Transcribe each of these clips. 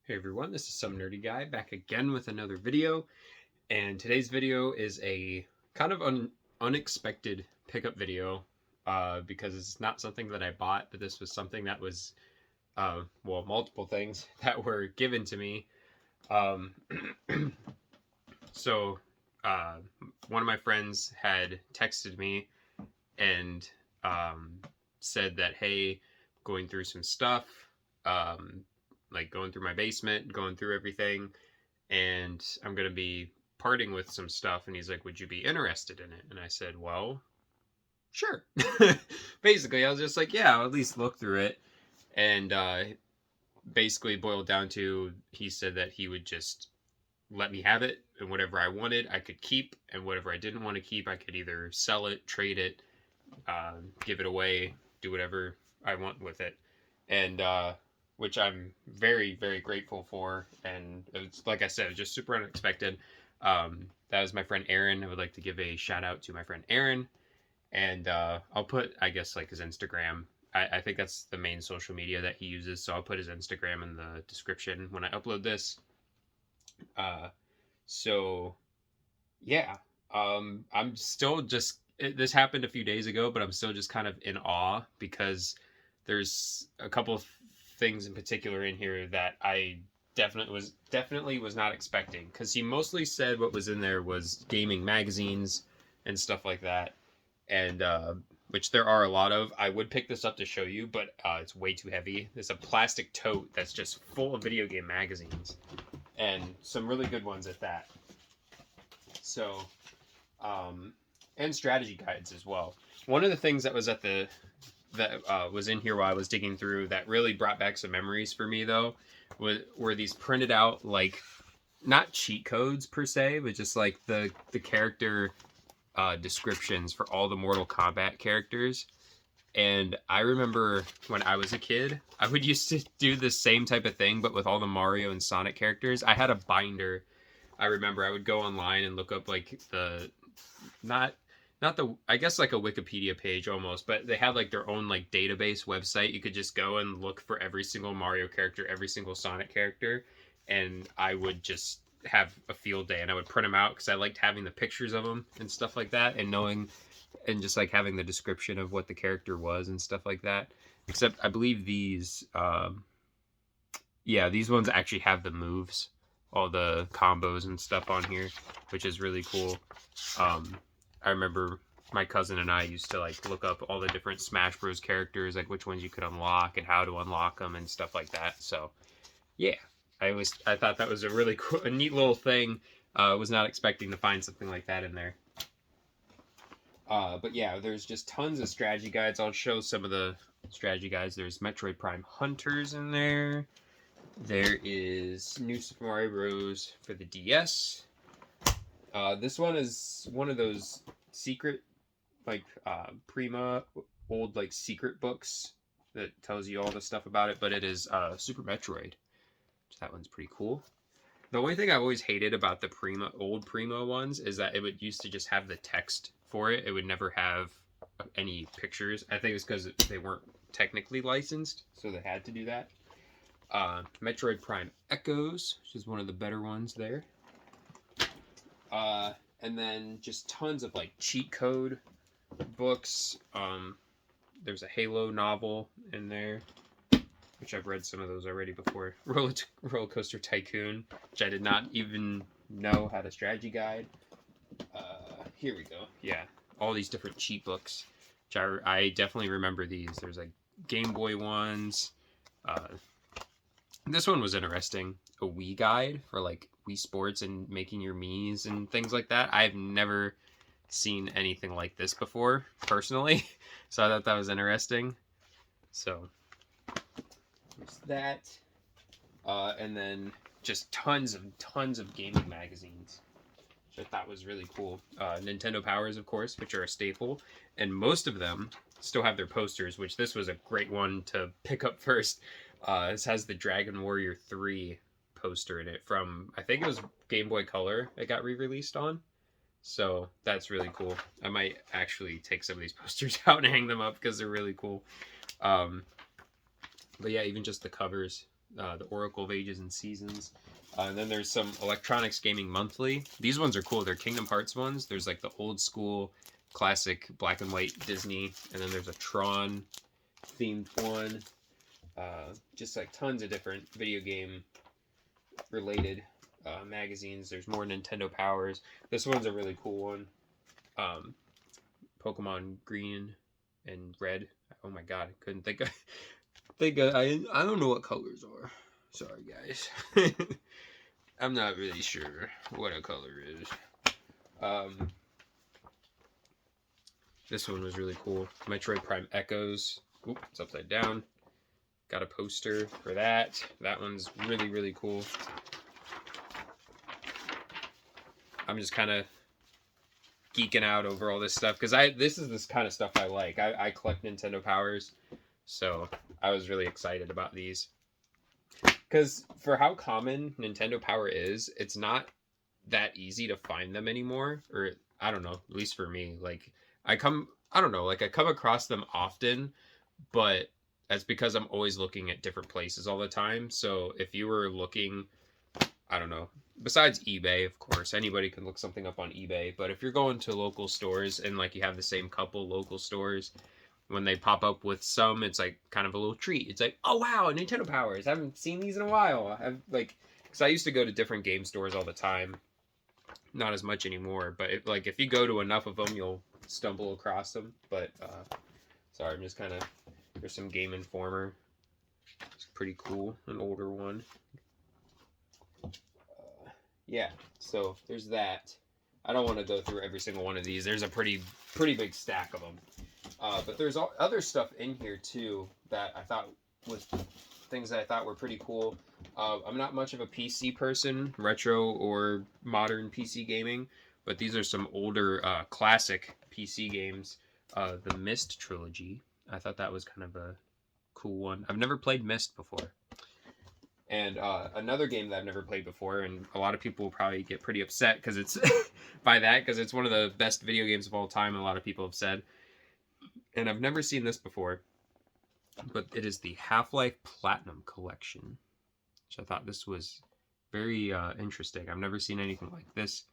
Hey everyone, this is Some Nerdy Guy back again with another video, and today's video is a kind of unexpected pickup video because it's not something that I bought, but this was something that was, well, multiple things that were given to me. Um, so, uh, one of my friends had texted me and said that, hey, going through some stuff. Um, like going through my basement, going through everything, and I'm going to be parting with some stuff. And he's like, would you be interested in it? And I said, well, sure. Basically, I was just like, yeah, I'll at least look through it. And basically boiled down to he said that he would just let me have it, and whatever I wanted, I could keep, and whatever I didn't want to keep, I could either sell it, trade it, give it away, do whatever I want with it. And which I'm very, very grateful for. And it's, like I said, just super unexpected. That was my friend Aaron. I would like to give a shout out to my friend Aaron. And I'll put, I guess, like his Instagram. I think that's the main social media that he uses. So I'll put his Instagram in the description when I upload this. Uh, so, yeah. I'm still just, this happened a few days ago, but I'm still just kind of in awe because there's a couple of things in particular in here that I definitely was not expecting, because he mostly said what was in there was gaming magazines and stuff like that, and which there are a lot of. I would pick this up to show you, but it's way too heavy. It's a plastic tote that's just full of video game magazines, and some really good ones at that. So, and strategy guides as well. One of the things that was was in here while I was digging through that really brought back some memories for me, though, were these printed out, like, not cheat codes per se, but just like the character descriptions for all the Mortal Kombat characters. And I remember when I was a kid, I would used to do the same type of thing, but with all the Mario and Sonic characters. I had a binder. I remember I would go online and look up like the not not the, I guess, like a Wikipedia page almost, but they had like their own like database website. You could just go and look for every single Mario character, every single Sonic character, and I would just have a field day, and I would print them out because I liked having the pictures of them and stuff like that, and knowing, and just like having the description of what the character was and stuff like that. Except I believe these, yeah, these ones actually have the moves, all the combos and stuff on here, which is really cool. I remember my cousin and I used to like look up all the different Smash Bros characters, like which ones you could unlock and how to unlock them and stuff like that. So yeah, I thought that was a really cool, a neat little thing. Was not expecting to find something like that in there. But yeah, there's just tons of strategy guides. I'll show some of the strategy guides. There's Metroid Prime Hunters in there. There is New Super Mario Bros. For the DS. This one is one of those secret, like, Prima old, like, secret books that tells you all the stuff about it, but it is Super Metroid. That one's pretty cool. The only thing I've always hated about the old Prima ones is that it would used to just have the text for it. It would never have any pictures. I think it's because they weren't technically licensed, so they had to do that. Metroid Prime Echoes, which is one of the better ones there. And then just tons of like cheat code books. There's a Halo novel in there, which I've read some of those already before. Roller Coaster Tycoon, which I did not even know had a strategy guide. Here we go. Yeah, all these different cheat books, which I definitely remember these. There's like Game Boy ones. This one was interesting. A Wii guide for like Wii Sports and making your Miis and things like that. I've never seen anything like this before, personally. So I thought that was interesting. So there's that. And then just tons of gaming magazines, which I thought was really cool. Nintendo Powers, of course, which are a staple. And most of them still have their posters, which this was a great one to pick up first. This has the Dragon Warrior 3 poster in it from, I think it was Game Boy Color it got re-released on. So that's really cool. I might actually take some of these posters out and hang them up because they're really cool. But yeah, even just the covers the Oracle of Ages and Seasons. And then there's some Electronics Gaming Monthly. These ones are cool. They're Kingdom Hearts ones. There's like the old school classic black and white Disney, and then there's a Tron themed one. Just like tons of different video game related magazines. There's more Nintendo Powers. This one's a really cool one. Pokemon Green and Red. Oh my god, I couldn't think of I don't know what colors are. Sorry guys. I'm not really sure what a color is. This one was really cool. Metroid Prime Echoes. Oop, it's upside down. Got a poster for that. That one's really, really cool. I'm just kind of geeking out over all this stuff because this is this kind of stuff I like. I collect Nintendo Powers, so I was really excited about these. Because for how common Nintendo Power is, it's not that easy to find them anymore. Or I don't know, at least for me. Like I come across them often, but that's because I'm always looking at different places all the time. So if you were looking, I don't know, besides eBay, of course, anybody can look something up on eBay. But if you're going to local stores and like you have the same couple local stores, when they pop up with some, it's like kind of a little treat. It's like, oh wow, Nintendo Powers. I haven't seen these in a while. Because I used to go to different game stores all the time. Not as much anymore, but if you go to enough of them, you'll stumble across them. But sorry, I'm just kind of. There's some Game Informer. It's pretty cool, an older one. Yeah, so there's that. I don't want to go through every single one of these. There's a pretty big stack of them. But there's other stuff in here too that I thought was things that I thought were pretty cool. I'm not much of a PC person, retro or modern PC gaming, but these are some older classic PC games. The Myst trilogy. I thought that was kind of a cool one. I've never played Myst before. And another game that I've never played before, and a lot of people will probably get pretty upset because it's by that, because it's one of the best video games of all time. A lot of people have said, and I've never seen this before, but it is the Half-Life Platinum Collection, which I thought this was very interesting. I've never seen anything like this.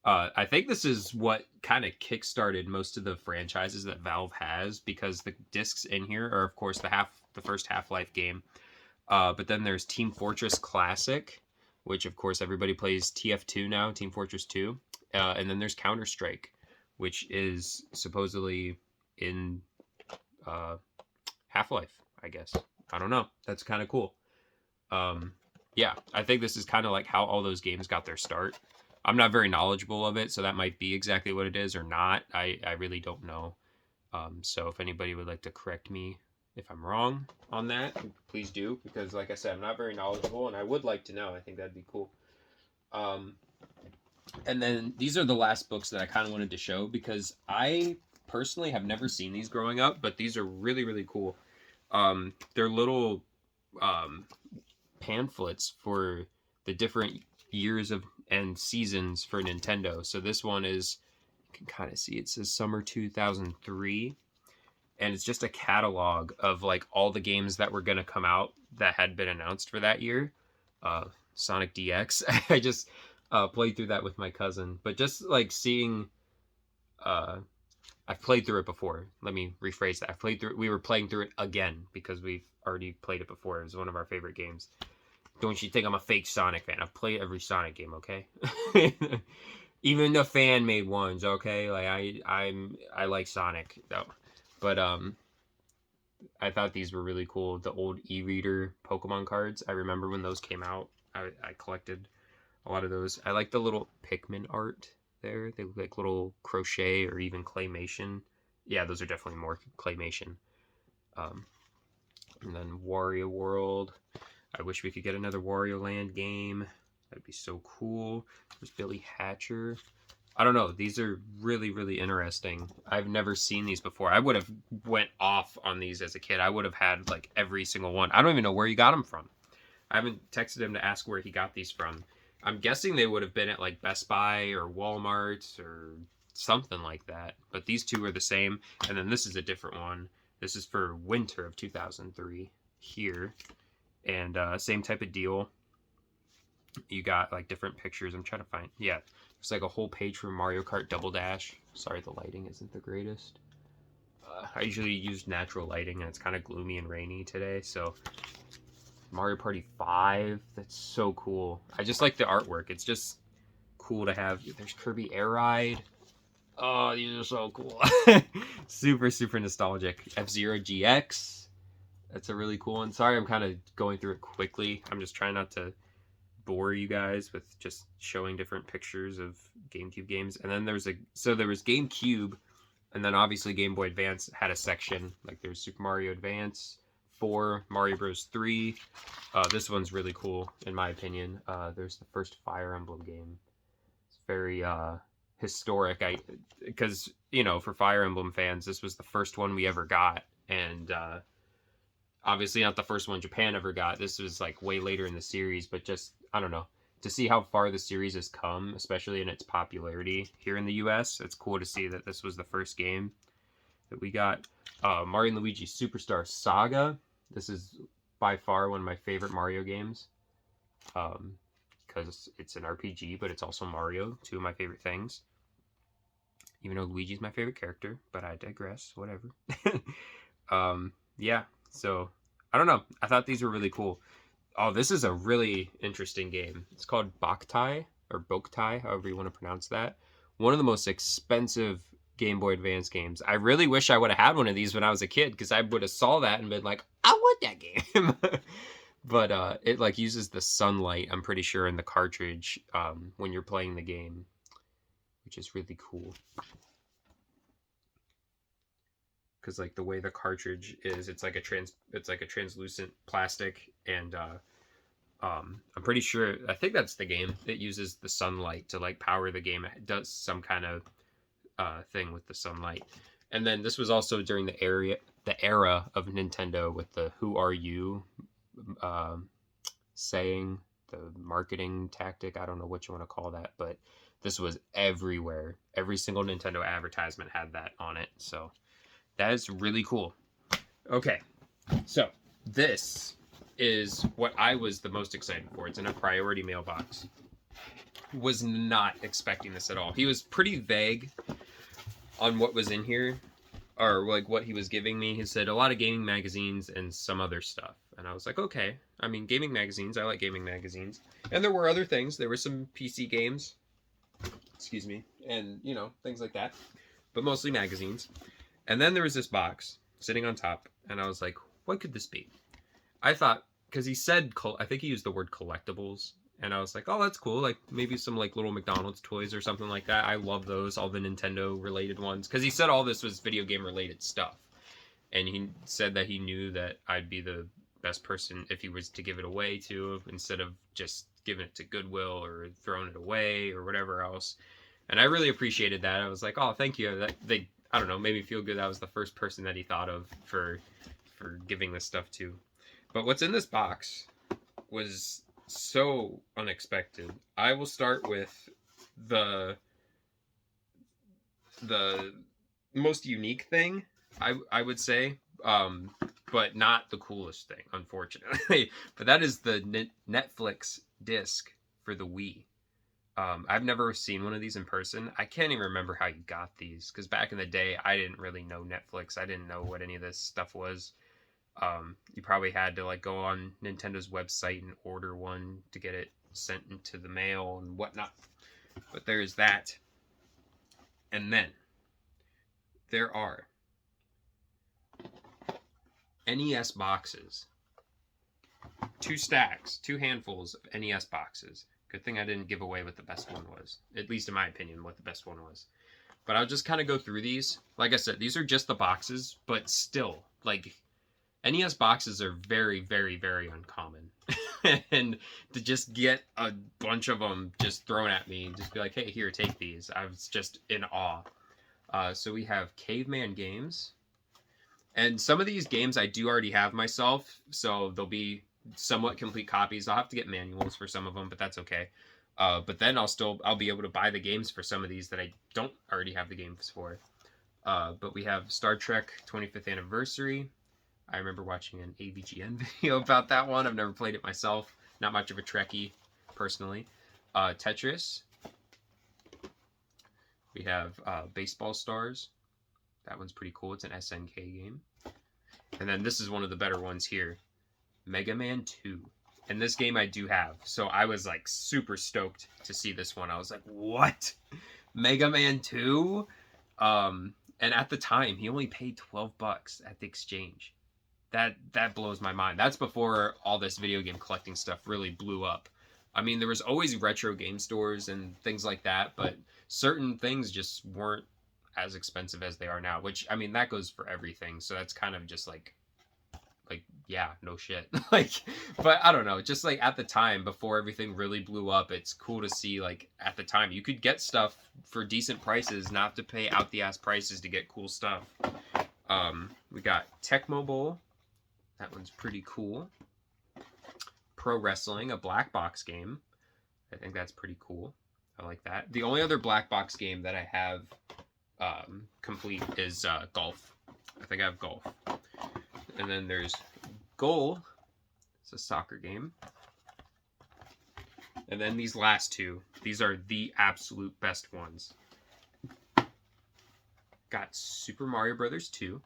I think this is what kind of kickstarted most of the franchises that Valve has, because the discs in here are, of course, the first Half-Life game. But then there's Team Fortress Classic, which of course everybody plays TF2 now, Team Fortress 2. And then there's Counter-Strike, which is supposedly in Half-Life, I guess. I don't know. That's kind of cool. Yeah, I think this is kind of like how all those games got their start. I'm not very knowledgeable of it, so that might be exactly what it is or not. I really don't know. So if anybody would like to correct me if I'm wrong on that, please do, because like I said, I'm not very knowledgeable and I would like to know. I think that'd be cool. And then these are the last books that I kind of wanted to show, because I personally have never seen these growing up, but these are really, really cool. They're little pamphlets for the different years and seasons for Nintendo. So this one is, you can kind of see, it says summer 2003. And it's just a catalog of like all the games that were going to come out that had been announced for that year. Sonic DX. I just played through that with my cousin. But just like seeing, I've played through it before. Let me rephrase that. We were playing through it again because we've already played it before. It was one of our favorite games. Don't you think I'm a fake Sonic fan? I've played every Sonic game, okay? Even the fan made ones, okay? Like I like Sonic though. But I thought these were really cool. The old e-reader Pokemon cards. I remember when those came out. I collected a lot of those. I like the little Pikmin art there. They look like little crochet or even claymation. Yeah, those are definitely more claymation. And then Wario World. I wish we could get another Wario Land game. That'd be so cool. There's Billy Hatcher. I don't know. These are really, really interesting. I've never seen these before. I would have went off on these as a kid. I would have had like every single one. I don't even know where he got them from. I haven't texted him to ask where he got these from. I'm guessing they would have been at like Best Buy or Walmart or something like that. But these two are the same. And then this is a different one. This is for winter of 2003 here. And same type of deal. You got like different pictures. I'm trying to find. Yeah, there's like a whole page for Mario Kart Double Dash. Sorry, the lighting isn't the greatest. I usually use natural lighting, and it's kind of gloomy and rainy today. So Mario Party 5. That's so cool. I just like the artwork. It's just cool to have. There's Kirby Air Ride. Oh, these are so cool. Super, super nostalgic. F-Zero GX. That's a really cool one. Sorry, I'm kind of going through it quickly. I'm just trying not to bore you guys with just showing different pictures of GameCube games. And then there was GameCube, and then obviously Game Boy Advance had a section. Like there's Super Mario Advance 4, Mario Bros 3. This one's really cool in my opinion. There's the first Fire Emblem game. It's very historic. Because for Fire Emblem fans, this was the first one we ever got, and obviously not the first one Japan ever got. This was like way later in the series, but just, I don't know, to see how far the series has come, especially in its popularity here in the US, it's cool to see that this was the first game that we got. Mario and Luigi Superstar Saga. This is by far one of my favorite Mario games, because it's an RPG, but it's also Mario, two of my favorite things. Even though Luigi's my favorite character, but I digress, whatever. Yeah, so I don't know. I thought these were really cool. Oh, this is a really interesting game. It's called Boktai, or Boktai, however you want to pronounce that. One of the most expensive Game Boy Advance games. I really wish I would have had one of these when I was a kid, because I would have saw that and been like, I want that game. But it like uses the sunlight, I'm pretty sure, in the cartridge when you're playing the game, which is really cool. Because like the way the cartridge is, it's like a translucent plastic, and I'm pretty sure, I think that's the game that uses the sunlight to like power the game. It does some kind of thing with the sunlight. And then this was also during the era of Nintendo with the "Who are you?" Saying, the marketing tactic. I don't know what you want to call that, but this was everywhere. Every single Nintendo advertisement had that on it. So that is really cool. Okay, so this is what I was the most excited for. It's in a priority mailbox. Was not expecting this at all. He was pretty vague on what was in here, or like what he was giving me. He said a lot of gaming magazines and some other stuff. And I was like, okay. I mean, gaming magazines. I like gaming magazines. And there were other things. There were some PC games. Excuse me. And, things like that. But mostly magazines. And then there was this box sitting on top. And I was like, what could this be? I thought, because he said, I think he used the word collectibles. And I was like, oh, that's cool. Like maybe some like little McDonald's toys or something like that. I love those, all the Nintendo related ones. Because he said all this was video game related stuff. And he said that he knew that I'd be the best person if he was to give it away to, instead of just giving it to Goodwill or throwing it away or whatever else. And I really appreciated that. I was like, oh, thank you. That I don't know, made me feel good. That was the first person that he thought of for giving this stuff to. But what's in this box was so unexpected. I will start with the most unique thing, I would say, but not the coolest thing, unfortunately. But that is the Netflix disc for the Wii. I've never seen one of these in person. I can't even remember how you got these, because back in the day, I didn't really know Netflix. I didn't know what any of this stuff was. You probably had to like go on Nintendo's website and order one to get it sent into the mail and whatnot. But there's that. And then there are NES boxes. 2 stacks, 2 handfuls of NES boxes. Good thing I didn't give away what the best one was. At least in my opinion, what the best one was. But I'll just kind of go through these. Like I said, these are just the boxes, but still, like, NES boxes are very, very, very uncommon. And to just get a bunch of them just thrown at me and just be like, hey, here, take these. I was just in awe. So we have Caveman Games. And some of these games I do already have myself, so they'll be somewhat complete copies. I'll have to get manuals for some of them, but that's okay. But then I'll be able to buy the games for some of these that I don't already have the games for. But we have Star Trek 25th Anniversary, I remember watching an AVGN video about that one. I've never played it myself. Not much of a Trekkie, personally. Tetris. We have Baseball Stars. That one's pretty cool. It's an SNK game. And then this is one of the better ones here. Mega Man 2. And this game I do have. So I was like super stoked to see this one. I was like, what? Mega Man 2? And at the time, he only paid $12 at the exchange. That blows my mind. That's before all this video game collecting stuff really blew up. I mean, there was always retro game stores and things like that, but certain things just weren't as expensive as they are now, which, I mean, that goes for everything. So that's kind of just like yeah, no shit. Like, but I don't know, just like at the time before everything really blew up, it's cool to see like at the time you could get stuff for decent prices, not have to pay out the ass prices to get cool stuff. We got Tecmo Bowl. That one's pretty cool. Pro Wrestling, a black box game. I think that's pretty cool. I like that. The only other black box game that I have complete is golf. I think I have golf. And then there's Goal. It's a soccer game. And then these last two. These are the absolute best ones. Got Super Mario Brothers 2.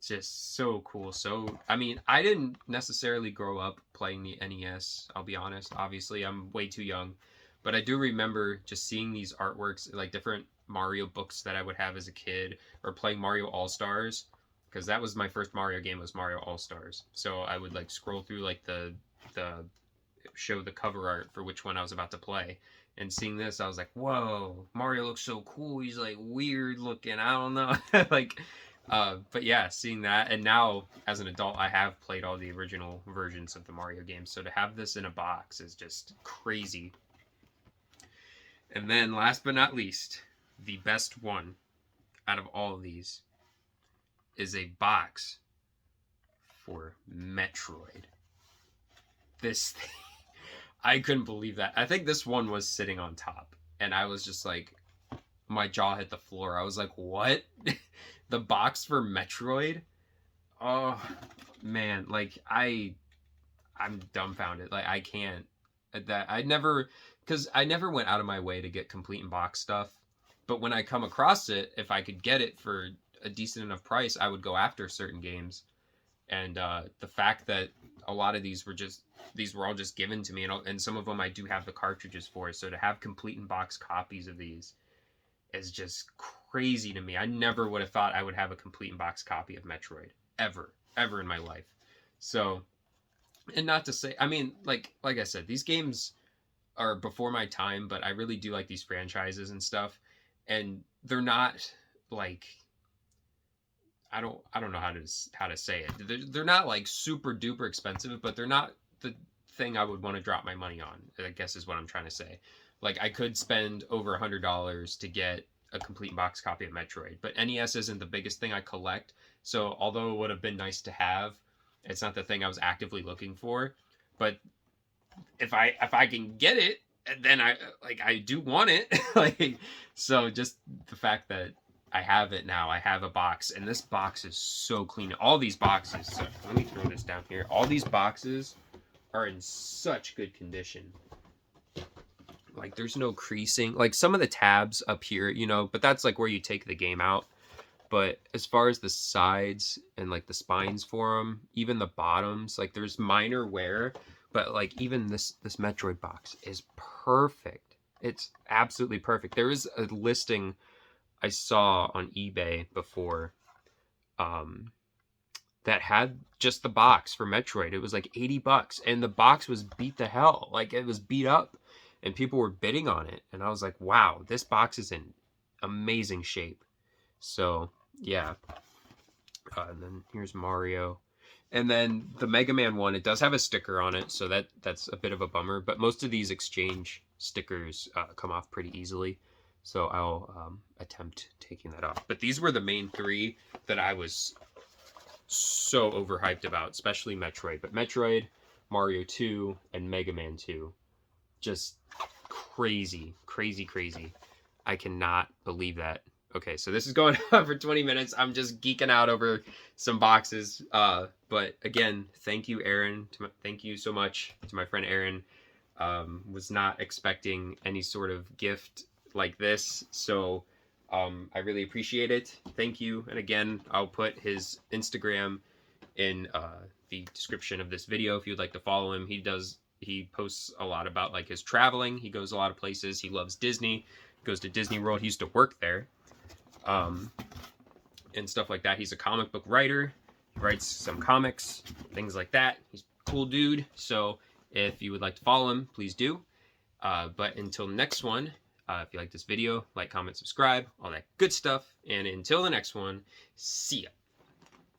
Just so cool. So, I mean, I didn't necessarily grow up playing the NES, I'll be honest. Obviously, I'm way too young. But I do remember just seeing these artworks, like different Mario books that I would have as a kid, or playing Mario All-Stars. Because that was my first Mario game, was Mario All-Stars. So I would like scroll through like the show the cover art for which one I was about to play. And seeing this, I was like, whoa, Mario looks so cool. He's like weird looking. I don't know. Like, but yeah, seeing that. And now as an adult, I have played all the original versions of the Mario games. So to have this in a box is just crazy. And then last but not least, the best one out of all of these is a box for Metroid. This thing, I couldn't believe that. I think this one was sitting on top, and I was just like, my jaw hit the floor. I was like, what? The box for Metroid? Oh man, like I'm dumbfounded. Like I can't. That I never, because I never went out of my way to get complete in box stuff. But when I come across it, if I could get it for a decent enough price, I would go after certain games. And the fact that a lot of these were all just given to me, and some of them I do have the cartridges for. So to have complete in box copies of these is just crazy to me. I never would have thought I would have a complete in box copy of Metroid ever in my life. So, and not to say, I mean, like I said, these games are before my time, but I really do like these franchises and stuff. And they're not like, I don't know how to say it. They're not like super duper expensive, but they're not the thing I would want to drop my money on, I guess is what I'm trying to say. Like I could spend over $100 to get a complete box copy of Metroid, but NES isn't the biggest thing I collect. So although it would have been nice to have, it's not the thing I was actively looking for. But if I can get it, then I do want it. Like, so just the fact that I have it now, I have a box, and this box is so clean. All these boxes, so let me throw this down here. All these boxes are in such good condition. Like there's no creasing. Like some of the tabs up here, but that's like where you take the game out. But as far as the sides and like the spines for them, even the bottoms, like there's minor wear, but like even this Metroid box is perfect. It's absolutely perfect. There is a listing I saw on eBay before that had just the box for Metroid. It was like $80, and the box was beat to hell. Like it was beat up, and people were bidding on it. And I was like, wow, this box is in amazing shape. So yeah. And then here's Mario. And then the Mega Man one, it does have a sticker on it, so that's a bit of a bummer. But most of these exchange stickers come off pretty easily. So I'll attempt taking that off. But these were the main three that I was so overhyped about, especially Metroid. But Metroid, Mario 2, and Mega Man 2. Just crazy, crazy, crazy. I cannot believe that. Okay, so this is going on for 20 minutes. I'm just geeking out over some boxes. But again, thank you, Aaron. Thank you so much to my friend Aaron. Was not expecting any sort of gift like this, so I really appreciate it. Thank you. And again, I'll put his Instagram in the description of this video if you'd like to follow him. He posts a lot about like his traveling. He goes a lot of places. He loves Disney. Goes to Disney World. He used to work there. And stuff like that. He's a comic book writer. He writes some comics, things like that. He's a cool dude. So if you would like to follow him, please do. But until next one, if you like this video, like, comment, subscribe, all that good stuff. And until the next one, see ya.